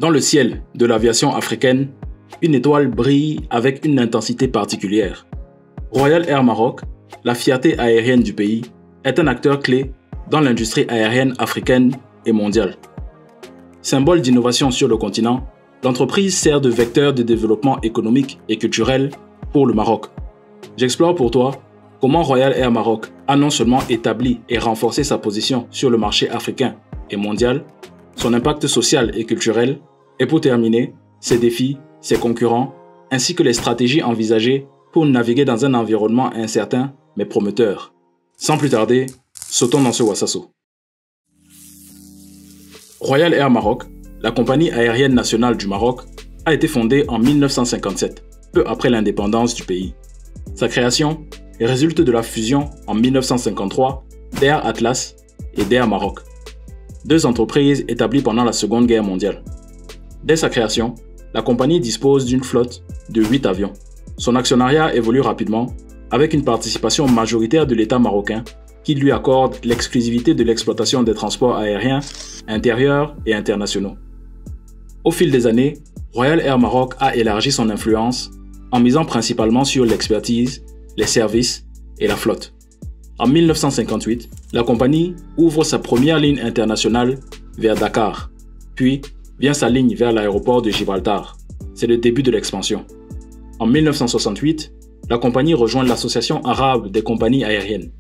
Dans le ciel de l'aviation africaine, une étoile brille avec une intensité particulière. Royal Air Maroc, la fierté aérienne du pays, est un acteur clé dans l'industrie aérienne africaine et mondiale. Symbole d'innovation sur le continent, l'entreprise sert de vecteur de développement économique et culturel pour le Maroc. J'explore pour toi comment Royal Air Maroc a non seulement établi et renforcé sa position sur le marché africain et mondial, son impact social et culturel, et pour terminer, ses défis, ses concurrents, ainsi que les stratégies envisagées pour naviguer dans un environnement incertain mais prometteur. Sans plus tarder, sautons dans ce wassasso. Royal Air Maroc, la compagnie aérienne nationale du Maroc, a été fondée en 1957, peu après l'indépendance du pays. Sa création résulte de la fusion en 1953 d'Air Atlas et d'Air Maroc, deux entreprises établies pendant la Seconde Guerre mondiale. Dès sa création, la compagnie dispose d'une flotte de 8 avions. Son actionnariat évolue rapidement avec une participation majoritaire de l'État marocain qui lui accorde l'exclusivité de l'exploitation des transports aériens intérieurs et internationaux. Au fil des années, Royal Air Maroc a élargi son influence en misant principalement sur l'expertise, les services et la flotte. En 1958, la compagnie ouvre sa première ligne internationale vers Dakar, puis vient sa ligne vers l'aéroport de Gibraltar. C'est le début de l'expansion. En 1968, la compagnie rejoint l'Association arabe des compagnies aériennes.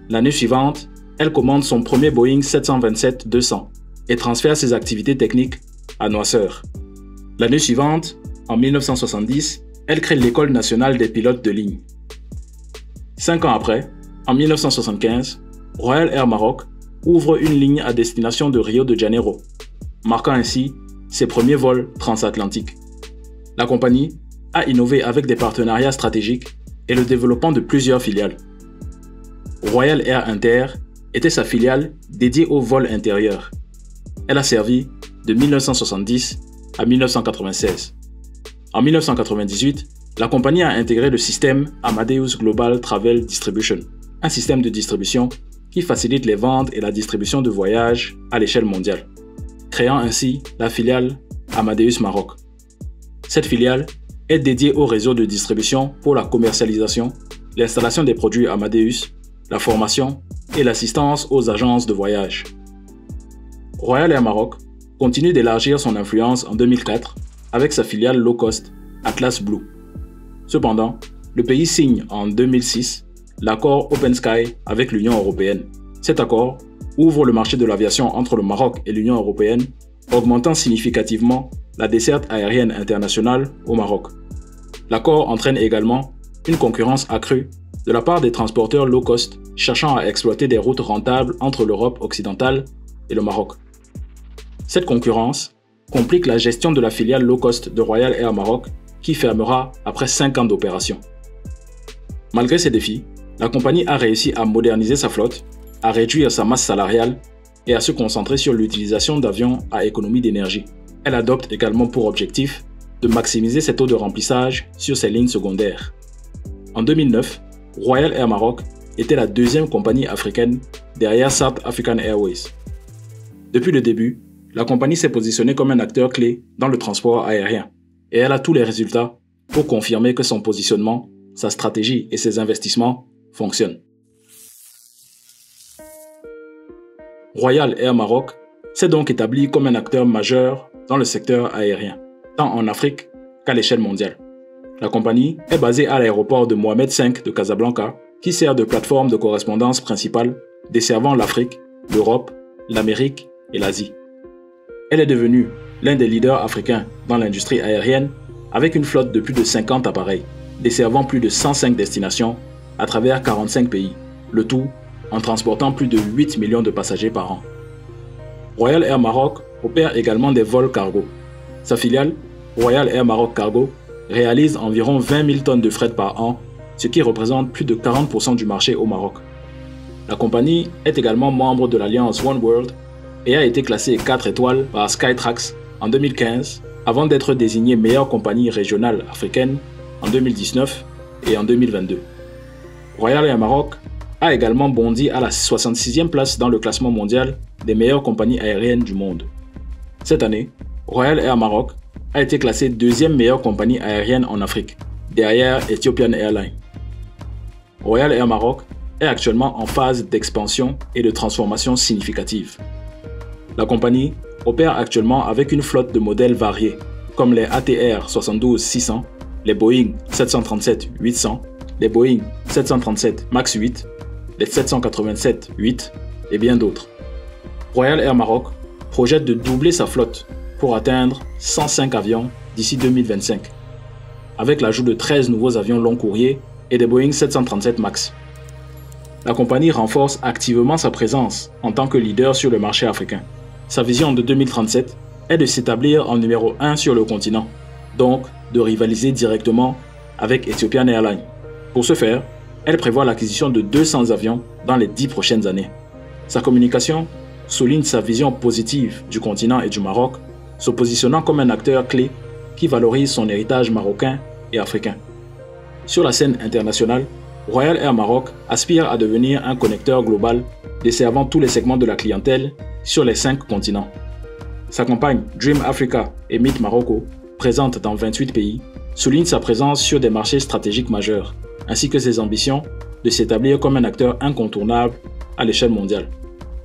L'année suivante, elle commande son premier Boeing 727-200 et transfère ses activités techniques à Noisseur. L'année suivante, en 1970, elle crée l'École nationale des pilotes de ligne. 5 ans après, en 1975, Royal Air Maroc ouvre une ligne à destination de Rio de Janeiro, marquant ainsi ses premiers vols transatlantiques. La compagnie a innové avec des partenariats stratégiques et le développement de plusieurs filiales. Royal Air Inter était sa filiale dédiée aux vols intérieurs. Elle a servi de 1970 à 1996. En 1998, la compagnie a intégré le système Amadeus Global Travel Distribution, un système de distribution qui facilite les ventes et la distribution de voyages à l'échelle mondiale, créant ainsi la filiale Amadeus Maroc. Cette filiale est dédiée au réseau de distribution pour la commercialisation, l'installation des produits Amadeus, la formation et l'assistance aux agences de voyage. Royal Air Maroc continue d'élargir son influence en 2004 avec sa filiale low cost Atlas Blue. Cependant, le pays signe en 2006 l'accord Open Sky avec l'Union européenne. Cet accord ouvre le marché de l'aviation entre le Maroc et l'Union européenne, augmentant significativement la desserte aérienne internationale au Maroc. L'accord entraîne également une concurrence accrue de la part des transporteurs low cost cherchant à exploiter des routes rentables entre l'Europe occidentale et le Maroc. Cette concurrence complique la gestion de la filiale low cost de Royal Air Maroc qui fermera après 5 ans d'opération. Malgré ces défis, la compagnie a réussi à moderniser sa flotte, à réduire sa masse salariale et à se concentrer sur l'utilisation d'avions à économie d'énergie. Elle adopte également pour objectif de maximiser ses taux de remplissage sur ses lignes secondaires. En 2009, Royal Air Maroc était la deuxième compagnie africaine derrière South African Airways. Depuis le début, la compagnie s'est positionnée comme un acteur clé dans le transport aérien et elle a tous les résultats pour confirmer que son positionnement, sa stratégie et ses investissements fonctionnent. Royal Air Maroc s'est donc établi comme un acteur majeur dans le secteur aérien, tant en Afrique qu'à l'échelle mondiale. La compagnie est basée à l'aéroport de Mohamed V de Casablanca, qui sert de plateforme de correspondance principale desservant l'Afrique, l'Europe, l'Amérique et l'Asie. Elle est devenue l'un des leaders africains dans l'industrie aérienne avec une flotte de plus de 50 appareils, desservant plus de 105 destinations à travers 45 pays, le tout en transportant plus de 8 millions de passagers par an. Royal Air Maroc opère également des vols cargo. Sa filiale, Royal Air Maroc Cargo, réalise environ 20 000 tonnes de fret par an, ce qui représente plus de 40% du marché au Maroc. La compagnie est également membre de l'alliance One World et a été classée 4 étoiles par Skytrax en 2015 avant d'être désignée meilleure compagnie régionale africaine en 2019 et en 2022. Royal Air Maroc a également bondi à la 66e place dans le classement mondial des meilleures compagnies aériennes du monde. Cette année, Royal Air Maroc a été classée deuxième meilleure compagnie aérienne en Afrique, derrière Ethiopian Airlines. Royal Air Maroc est actuellement en phase d'expansion et de transformation significative. La compagnie opère actuellement avec une flotte de modèles variés, comme les ATR 72-600, les Boeing 737-800, les Boeing 737 MAX 8, les 787-8 et bien d'autres. Royal Air Maroc projette de doubler sa flotte pour atteindre 105 avions d'ici 2025, avec l'ajout de 13 nouveaux avions long courrier et des Boeing 737 MAX. La compagnie renforce activement sa présence en tant que leader sur le marché africain. Sa vision de 2037 est de s'établir en numéro 1 sur le continent, donc de rivaliser directement avec Ethiopian Airlines. Pour ce faire, elle prévoit l'acquisition de 200 avions dans les 10 prochaines années. Sa communication souligne sa vision positive du continent et du Maroc, se positionnant comme un acteur clé qui valorise son héritage marocain et africain. Sur la scène internationale, Royal Air Maroc aspire à devenir un connecteur global desservant tous les segments de la clientèle sur les 5 continents. Sa campagne Dream Africa et Meet Morocco, présente dans 28 pays, souligne sa présence sur des marchés stratégiques majeurs, ainsi que ses ambitions de s'établir comme un acteur incontournable à l'échelle mondiale.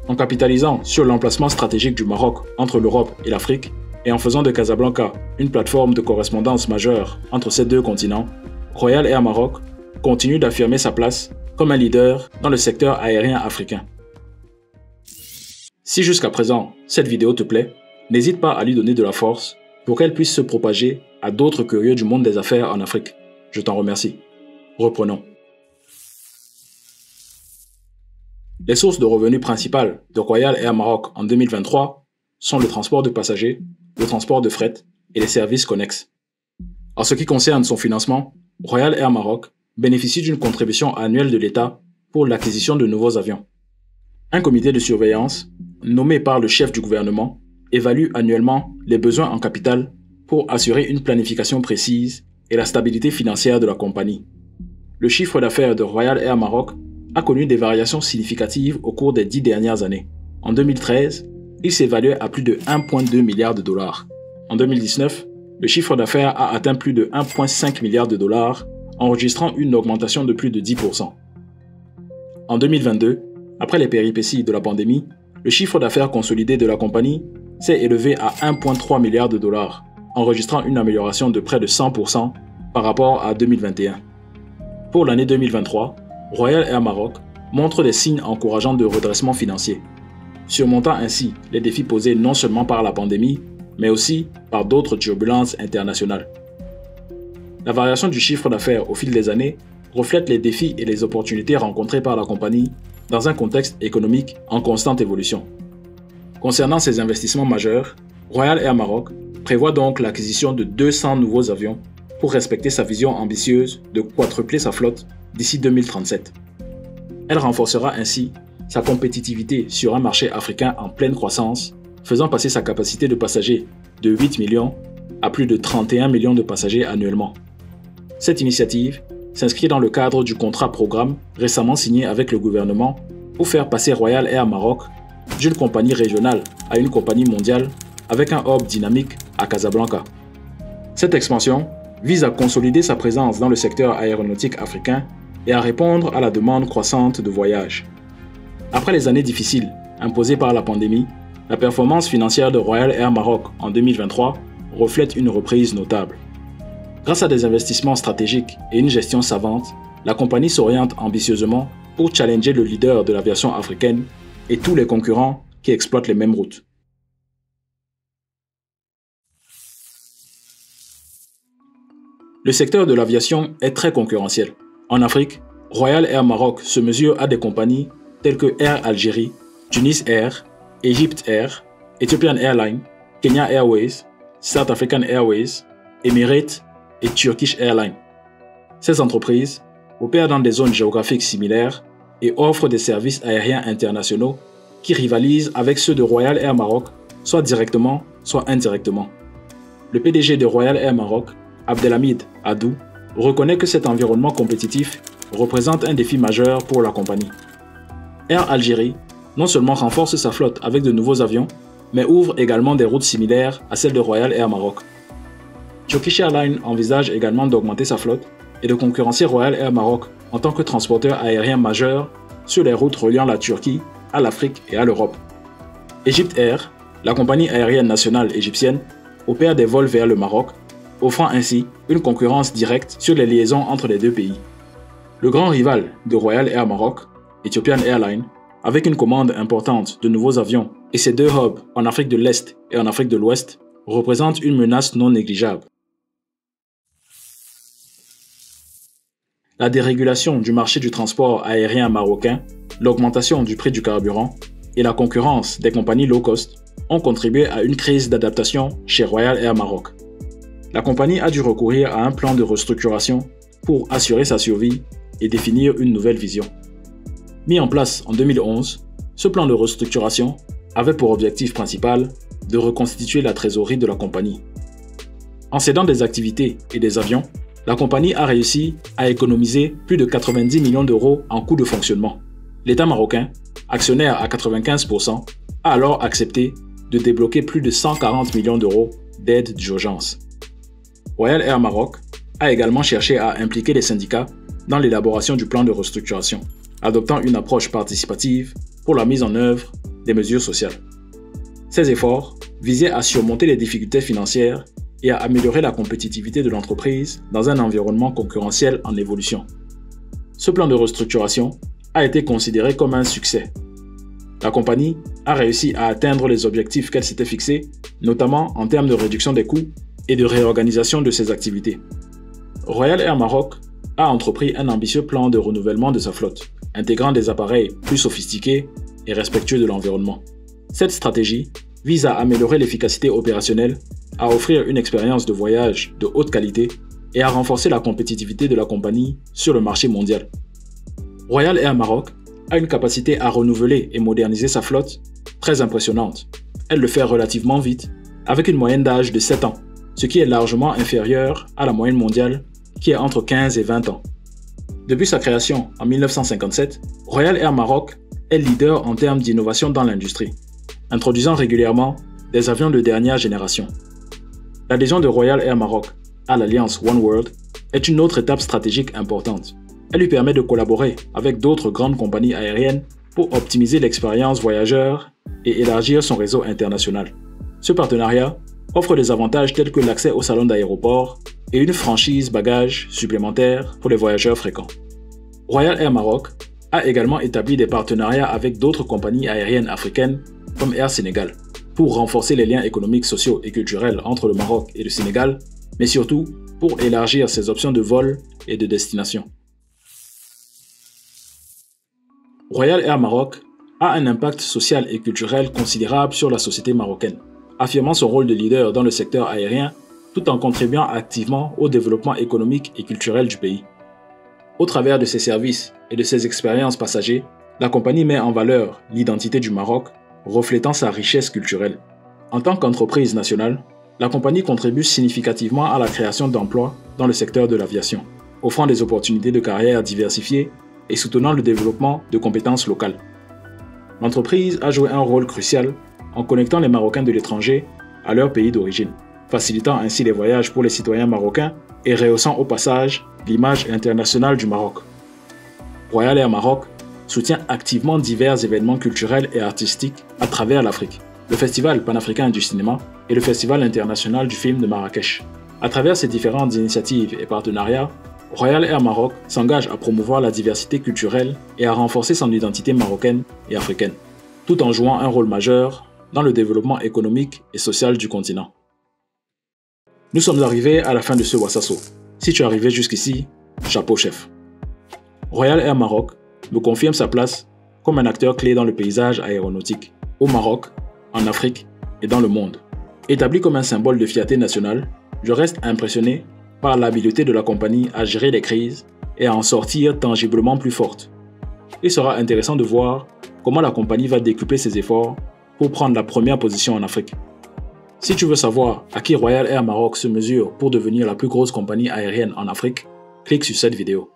En capitalisant sur l'emplacement stratégique du Maroc entre l'Europe et l'Afrique, et en faisant de Casablanca une plateforme de correspondance majeure entre ces deux continents, Royal Air Maroc continue d'affirmer sa place comme un leader dans le secteur aérien africain. Si jusqu'à présent cette vidéo te plaît, n'hésite pas à lui donner de la force pour qu'elle puisse se propager à d'autres curieux du monde des affaires en Afrique. Je t'en remercie. Reprenons. Les sources de revenus principales de Royal Air Maroc en 2023 sont le transport de passagers, le transport de fret et les services connexes. En ce qui concerne son financement, Royal Air Maroc bénéficie d'une contribution annuelle de l'État pour l'acquisition de nouveaux avions. Un comité de surveillance, nommé par le chef du gouvernement, évalue annuellement les besoins en capital pour assurer une planification précise et la stabilité financière de la compagnie. Le chiffre d'affaires de Royal Air Maroc a connu des variations significatives au cours des 10 dernières années. En 2013, il s'évaluait à plus de 1,2 milliard de dollars. En 2019, le chiffre d'affaires a atteint plus de 1,5 milliard de dollars, enregistrant une augmentation de plus de 10%. En 2022, après les péripéties de la pandémie, le chiffre d'affaires consolidé de la compagnie s'est élevé à 1,3 milliard de dollars, enregistrant une amélioration de près de 100% par rapport à 2021. Pour l'année 2023, Royal Air Maroc montre des signes encourageants de redressement financier, surmontant ainsi les défis posés non seulement par la pandémie, mais aussi par d'autres turbulences internationales. La variation du chiffre d'affaires au fil des années reflète les défis et les opportunités rencontrées par la compagnie dans un contexte économique en constante évolution. Concernant ses investissements majeurs, Royal Air Maroc prévoit donc l'acquisition de 200 nouveaux avions pour respecter sa vision ambitieuse de quadrupler sa flotte d'ici 2037. Elle renforcera ainsi sa compétitivité sur un marché africain en pleine croissance, faisant passer sa capacité de passagers de 8 millions à plus de 31 millions de passagers annuellement. Cette initiative s'inscrit dans le cadre du contrat-programme récemment signé avec le gouvernement pour faire passer Royal Air Maroc d'une compagnie régionale à une compagnie mondiale avec un hub dynamique à Casablanca. Cette expansion vise à consolider sa présence dans le secteur aéronautique africain et à répondre à la demande croissante de voyages. Après les années difficiles imposées par la pandémie, la performance financière de Royal Air Maroc en 2023 reflète une reprise notable. Grâce à des investissements stratégiques et une gestion savante, la compagnie s'oriente ambitieusement pour challenger le leader de l'aviation africaine et tous les concurrents qui exploitent les mêmes routes. Le secteur de l'aviation est très concurrentiel. En Afrique, Royal Air Maroc se mesure à des compagnies telles que Air Algérie, Tunis Air, Egypt Air, Ethiopian Airlines, Kenya Airways, South African Airways, Emirates et Turkish Airlines. Ces entreprises opèrent dans des zones géographiques similaires et offrent des services aériens internationaux qui rivalisent avec ceux de Royal Air Maroc, soit directement, soit indirectement. Le PDG de Royal Air Maroc, Abdelhamid Adou, reconnaît que cet environnement compétitif représente un défi majeur pour la compagnie. Air Algérie non seulement renforce sa flotte avec de nouveaux avions, mais ouvre également des routes similaires à celles de Royal Air Maroc. Turkish Airlines envisage également d'augmenter sa flotte et de concurrencer Royal Air Maroc en tant que transporteur aérien majeur sur les routes reliant la Turquie à l'Afrique et à l'Europe. Egypt Air, la compagnie aérienne nationale égyptienne, opère des vols vers le Maroc, offrant ainsi une concurrence directe sur les liaisons entre les deux pays. Le grand rival de Royal Air Maroc, Ethiopian Airlines, avec une commande importante de nouveaux avions et ses deux hubs en Afrique de l'Est et en Afrique de l'Ouest, représente une menace non négligeable. La dérégulation du marché du transport aérien marocain, l'augmentation du prix du carburant et la concurrence des compagnies low cost ont contribué à une crise d'adaptation chez Royal Air Maroc. La compagnie a dû recourir à un plan de restructuration pour assurer sa survie et définir une nouvelle vision. Mis en place en 2011, ce plan de restructuration avait pour objectif principal de reconstituer la trésorerie de la compagnie. En cédant des activités et des avions, la compagnie a réussi à économiser plus de 90 millions d'euros en coûts de fonctionnement. L'État marocain, actionnaire à 95%, a alors accepté de débloquer plus de 140 millions d'euros d'aide d'urgence. Royal Air Maroc a également cherché à impliquer les syndicats dans l'élaboration du plan de restructuration, adoptant une approche participative pour la mise en œuvre des mesures sociales. Ces efforts visaient à surmonter les difficultés financières et à améliorer la compétitivité de l'entreprise dans un environnement concurrentiel en évolution. Ce plan de restructuration a été considéré comme un succès. La compagnie a réussi à atteindre les objectifs qu'elle s'était fixés, notamment en termes de réduction des coûts et de réorganisation de ses activités. Royal Air Maroc a entrepris un ambitieux plan de renouvellement de sa flotte, intégrant des appareils plus sophistiqués et respectueux de l'environnement. Cette stratégie vise à améliorer l'efficacité opérationnelle, à offrir une expérience de voyage de haute qualité et à renforcer la compétitivité de la compagnie sur le marché mondial. Royal Air Maroc a une capacité à renouveler et moderniser sa flotte très impressionnante. Elle le fait relativement vite, avec une moyenne d'âge de 7 ans, ce qui est largement inférieur à la moyenne mondiale qui est entre 15 et 20 ans. Depuis sa création en 1957, Royal Air Maroc est leader en termes d'innovation dans l'industrie, introduisant régulièrement des avions de dernière génération. L'adhésion de Royal Air Maroc à l'alliance One World est une autre étape stratégique importante. Elle lui permet de collaborer avec d'autres grandes compagnies aériennes pour optimiser l'expérience voyageur et élargir son réseau international. Ce partenariat offre des avantages tels que l'accès au salon d'aéroport et une franchise bagages supplémentaire pour les voyageurs fréquents. Royal Air Maroc a également établi des partenariats avec d'autres compagnies aériennes africaines comme Air Sénégal pour renforcer les liens économiques, sociaux et culturels entre le Maroc et le Sénégal, mais surtout pour élargir ses options de vol et de destination. Royal Air Maroc a un impact social et culturel considérable sur la société marocaine, affirmant son rôle de leader dans le secteur aérien tout en contribuant activement au développement économique et culturel du pays. Au travers de ses services et de ses expériences passagers, la compagnie met en valeur l'identité du Maroc, reflétant sa richesse culturelle. En tant qu'entreprise nationale, la compagnie contribue significativement à la création d'emplois dans le secteur de l'aviation, offrant des opportunités de carrière diversifiées et soutenant le développement de compétences locales. L'entreprise a joué un rôle crucial en connectant les Marocains de l'étranger à leur pays d'origine, facilitant ainsi les voyages pour les citoyens marocains et rehaussant au passage l'image internationale du Maroc. Royal Air Maroc soutient activement divers événements culturels et artistiques à travers l'Afrique, le Festival panafricain du cinéma et le Festival international du film de Marrakech. À travers ces différentes initiatives et partenariats, Royal Air Maroc s'engage à promouvoir la diversité culturelle et à renforcer son identité marocaine et africaine, tout en jouant un rôle majeur dans le développement économique et social du continent. Nous sommes arrivés à la fin de ce Wassasso. Si tu es arrivé jusqu'ici, chapeau chef. Royal Air Maroc me confirme sa place comme un acteur clé dans le paysage aéronautique, au Maroc, en Afrique et dans le monde. Établi comme un symbole de fierté nationale, je reste impressionné par l'habileté de la compagnie à gérer les crises et à en sortir tangiblement plus forte. Il sera intéressant de voir comment la compagnie va décupler ses efforts pour prendre la première position en Afrique. Si tu veux savoir à qui Royal Air Maroc se mesure pour devenir la plus grosse compagnie aérienne en Afrique, clique sur cette vidéo.